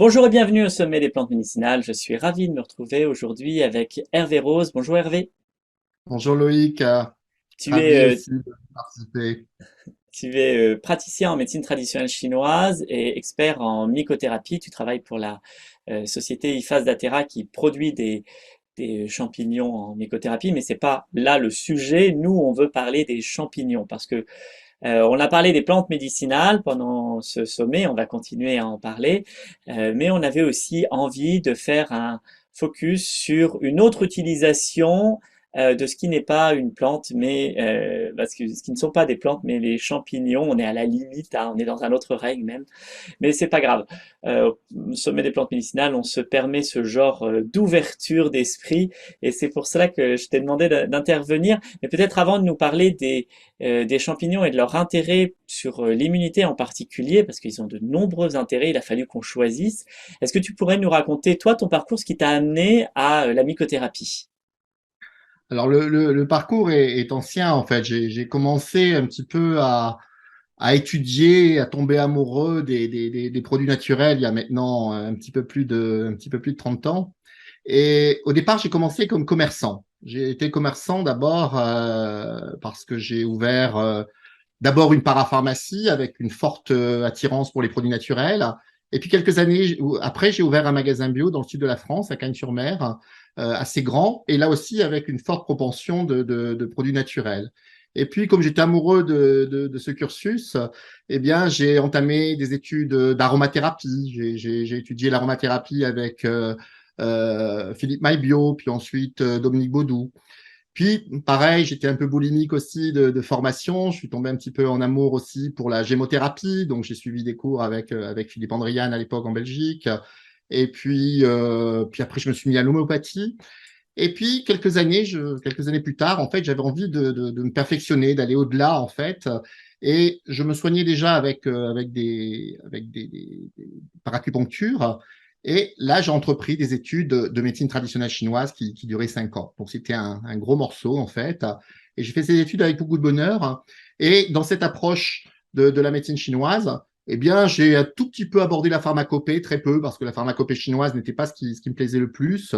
Bonjour et bienvenue au sommet des plantes médicinales. Je suis ravi de me retrouver aujourd'hui avec Hervé Rose. Bonjour Hervé. Bonjour Loïc, Tu es, ravi euh, aussi de participer. tu es praticien en médecine traditionnelle chinoise et expert en mycothérapie. Tu travailles pour la société IFAS d'Atera qui produit des champignons en mycothérapie, mais c'est pas là le sujet. Nous, on veut parler des champignons parce que on a parlé des plantes médicinales pendant ce sommet, on va continuer à en parler, mais on avait aussi envie de faire un focus sur une autre utilisation de ce qui n'est pas une plante, mais parce que ce qui ne sont pas des plantes, mais les champignons. On est à la limite, hein, on est dans un autre règne même. Mais c'est pas grave. Au sommet des plantes médicinales, on se permet ce genre d'ouverture d'esprit, et c'est pour cela que je t'ai demandé d'intervenir. Mais peut-être avant de nous parler des champignons et de leur intérêt sur l'immunité en particulier, parce qu'ils ont de nombreux intérêts, il a fallu qu'on choisisse. Est-ce que tu pourrais nous raconter, toi, ton parcours, ce qui t'a amené à la mycothérapie? Alors le parcours est ancien en fait. J'ai commencé un petit peu à étudier, à tomber amoureux des produits naturels il y a maintenant un petit peu plus de 30 ans. Et au départ, j'ai commencé comme commerçant. J'ai été commerçant d'abord parce que j'ai ouvert d'abord une parapharmacie avec une forte attirance pour les produits naturels. Et puis quelques années après, j'ai ouvert un magasin bio dans le sud de la France, à Cagnes-sur-Mer, assez grand, et là aussi avec une forte propension de produits naturels. Et puis, comme j'étais amoureux de ce cursus, eh bien, j'ai entamé des études d'aromathérapie. J'ai étudié l'aromathérapie avec Philippe Maillebio, puis ensuite Dominique Baudou. Puis, pareil, j'étais un peu boulimique aussi de formation. Je suis tombé un petit peu en amour aussi pour la gémothérapie. Donc, j'ai suivi des cours avec Philippe Andrian à l'époque en Belgique. Et puis après, je me suis mis à l'homéopathie. Et puis, quelques années plus tard, en fait, j'avais envie de me perfectionner, d'aller au-delà, en fait. Et je me soignais déjà avec des paracupunctures. Et là, j'ai entrepris des études de médecine traditionnelle chinoise qui duraient 5 ans. Donc, c'était un gros morceau, en fait. Et j'ai fait ces études avec beaucoup de bonheur. Et dans cette approche de la médecine chinoise, eh bien, j'ai un tout petit peu abordé la pharmacopée, très peu, parce que la pharmacopée chinoise n'était pas ce qui me plaisait le plus.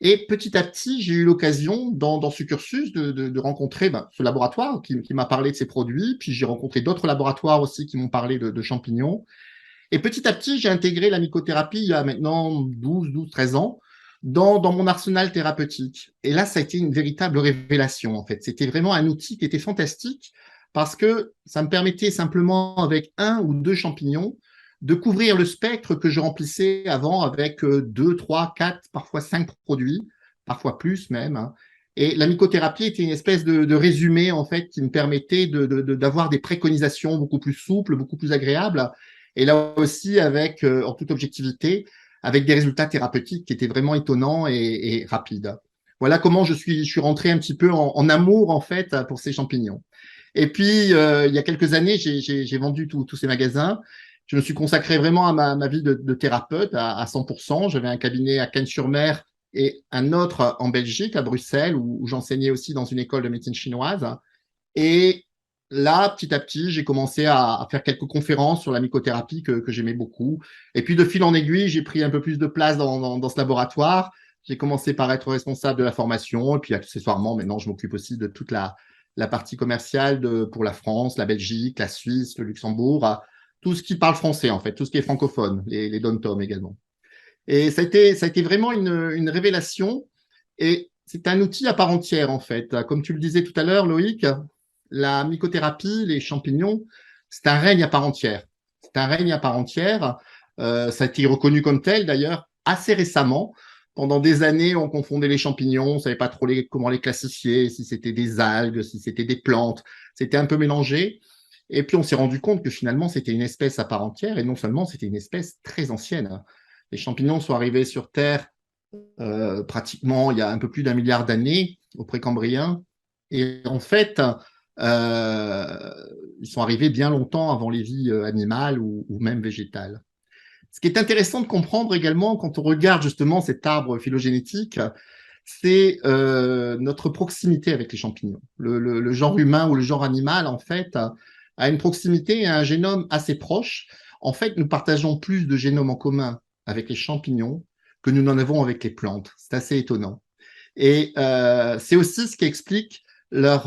Et petit à petit, j'ai eu l'occasion, dans ce cursus, de rencontrer ce laboratoire qui m'a parlé de ses produits. Puis j'ai rencontré d'autres laboratoires aussi qui m'ont parlé de champignons. Et petit à petit, j'ai intégré la mycothérapie il y a maintenant 13 ans dans mon arsenal thérapeutique. Et là, ça a été une véritable révélation, en fait. C'était vraiment un outil qui était fantastique parce que ça me permettait simplement, avec un ou deux champignons, de couvrir le spectre que je remplissais avant avec deux, trois, quatre, parfois cinq produits, parfois plus même, hein. Et la mycothérapie était une espèce de résumé, en fait, qui me permettait d'avoir des préconisations beaucoup plus souples, beaucoup plus agréables, et là aussi, avec, en toute objectivité, avec des résultats thérapeutiques qui étaient vraiment étonnants et rapides. Voilà comment je suis rentré un petit peu en amour, en fait, pour ces champignons. Et puis, il y a quelques années, j'ai vendu tous ces magasins. Je me suis consacré vraiment à ma vie de thérapeute à 100%. J'avais un cabinet à Cannes-sur-Mer et un autre en Belgique, à Bruxelles, où j'enseignais aussi dans une école de médecine chinoise. Et là, petit à petit, j'ai commencé à faire quelques conférences sur la mycothérapie que j'aimais beaucoup. Et puis, de fil en aiguille, j'ai pris un peu plus de place dans ce laboratoire. J'ai commencé par être responsable de la formation. Et puis, accessoirement, maintenant, je m'occupe aussi de toute la partie commerciale pour la France, la Belgique, la Suisse, le Luxembourg, tout ce qui parle français, en fait, tout ce qui est francophone, les dom-tom également. Et ça a été vraiment une révélation. Et c'est un outil à part entière, en fait. Comme tu le disais tout à l'heure, Loïc, la mycothérapie, les champignons, c'est un règne à part entière. C'est un règne à part entière. Ça a été reconnu comme tel, d'ailleurs, assez récemment. Pendant des années, on confondait les champignons, on ne savait pas trop comment les classifier, si c'était des algues, si c'était des plantes. C'était un peu mélangé. Et puis, on s'est rendu compte que finalement, c'était une espèce à part entière, et non seulement, c'était une espèce très ancienne. Les champignons sont arrivés sur Terre pratiquement il y a un peu plus d'un milliard d'années au Précambrien. Et en fait, euh, ils sont arrivés bien longtemps avant les vies animales ou même végétales. Ce qui est intéressant de comprendre également quand on regarde justement cet arbre phylogénétique, c'est notre proximité avec les champignons. Le genre humain ou le genre animal, en fait, a une proximité et un génome assez proche. En fait, nous partageons plus de génomes en commun avec les champignons que nous n'en avons avec les plantes. C'est assez étonnant. Et c'est aussi ce qui explique leur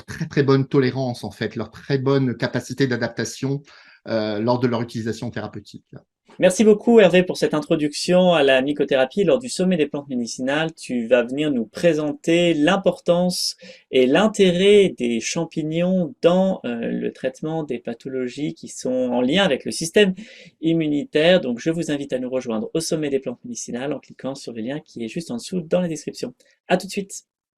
très très bonne tolérance, en fait, leur très bonne capacité d'adaptation lors de leur utilisation thérapeutique. Merci beaucoup Hervé pour cette introduction à la mycothérapie. Lors du sommet des plantes médicinales, tu vas venir nous présenter l'importance et l'intérêt des champignons dans le traitement des pathologies qui sont en lien avec le système immunitaire. Donc je vous invite à nous rejoindre au sommet des plantes médicinales en cliquant sur le lien qui est juste en dessous dans la description. À tout de suite.